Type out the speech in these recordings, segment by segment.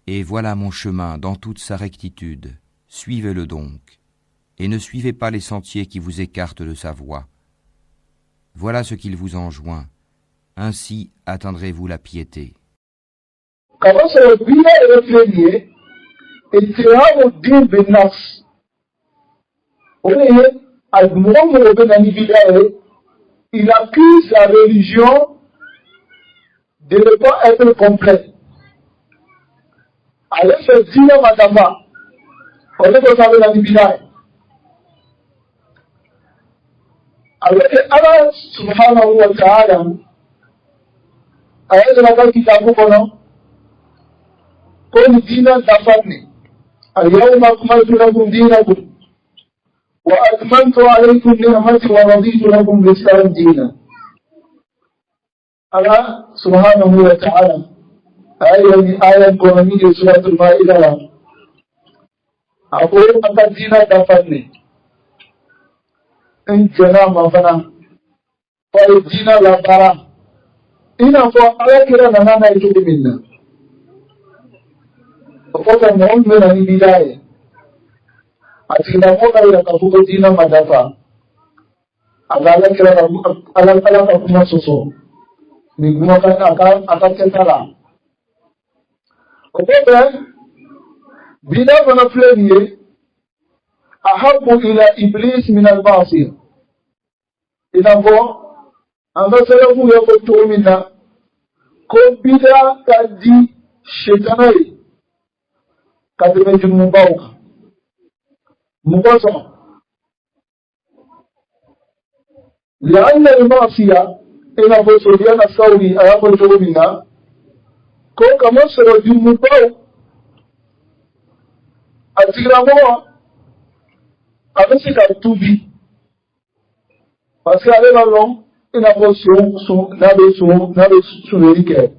Et voilà mon chemin dans toute sa rectitude, suivez-le donc, et ne suivez pas les sentiers qui vous écartent de sa voie. Voilà ce qu'il vous enjoint, ainsi atteindrez-vous la piété. Il accuse la religion de ne pas être complète. Ale se dina madama. Ole ko sabe na bidai. Avec Allah subhanahu wa ta'ala ayat la kitabu kono ko dina dafani. Al-yawma akmaltu lakum dinakum wa atmamtu alaykum ni'mati wa raditu lakum al-islam dinan. Allah subhanahu wa ta'ala ayat konami di surat al-Maidah. Aku akan dina dapat ni. Enjana mafana. Pada dina lapara. Ina for ala kira nana itu minna. Apakah mohon menani bidai. Atina mohon ayat kafu dina madafa. Agala kira ala kafu masuso. Ni gunakan akan ketara. Apakah bina wana fulani ahabu ila iblis min al-basir. Inambo anga salafu ya kutumina ko bida kadi shetanai kadime jumubauka mukoso لأن المعصية إنه سوديان الثوري أيام الجومنا كو كمصر جمباو Atiramoa amesika tubi parce que ale balon ina ko nabe sunelike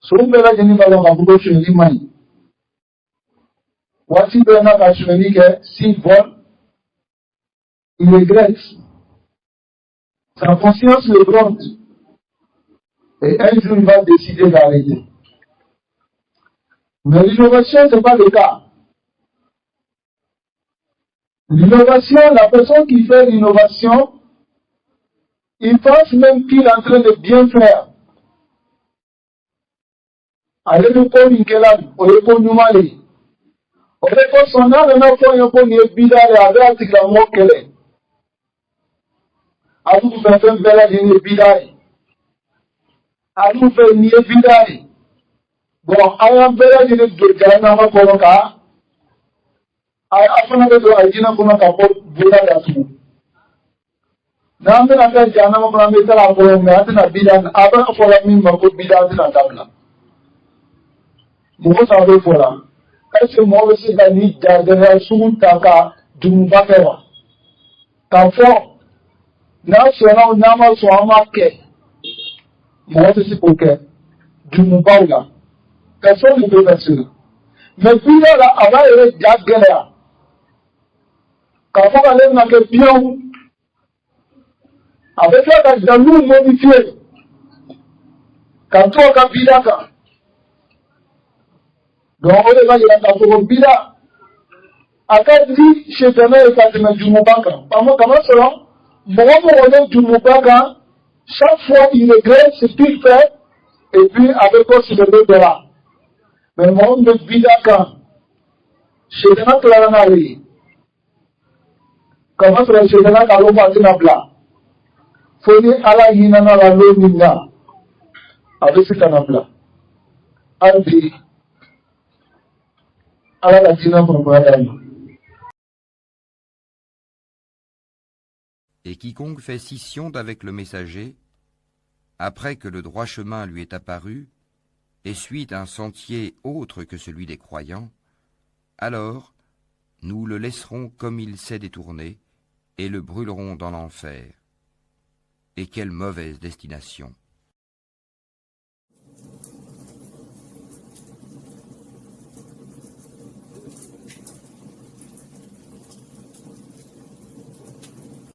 sumbela jeni balon mabugo suneli mai wati bena ka sunelike si bon il regrette sa conscience le gronde et un jour il va décider d'arrêter. Mais l'innovation, ce n'est pas le cas. L'innovation, la personne qui fait l'innovation, il pense même qu'il est en train de bien faire. Allez nous prendre une kelab, on est pour nous aller. On est pour son âme, on est pour nous bidale avec la mort qu'elle est. À vous faire un bel une bidale. À vous faire une bidale. Bon, ayam bela jini durjana ma kono ka ay afana be do ajina kono ka ko bula da su nambe na ka jana ma kono me tala ko me atna bidan aba fola min ma ko bidan na tabla mo sa be fola est mo be se da ni da da su ta ka dum ba ke wa ka fo na so na ma so ama ke mo se si ko ke dum ba la. Personne ne peut faire cela. Mais puis là, avant, il y a déjà galère. Quand on allait dans le pion, avec ça, dans nous modifié. Quand on a bidaka. Donc, on est là, il y a un bida. À quand dit, chez Dana et Fatima Djumubaka. Par moi, comment cela? Moi, on est Djumubaka. Chaque fois, il regrette ce qu'il fait. Et puis, avec quoi, c'est le $. Mais mon de bidaka, chez Dana Claranari, comment se chez Dana Kaloma Tinabla, Foni ala Hinana la Lomina, avec ce canabla. Aldi, ala la Tina pour Et quiconque fait scission d'avec le messager, après que le droit chemin lui est apparu, et suit un sentier autre que celui des croyants, alors nous le laisserons comme il s'est détourné, et le brûlerons dans l'enfer. Et quelle mauvaise destination!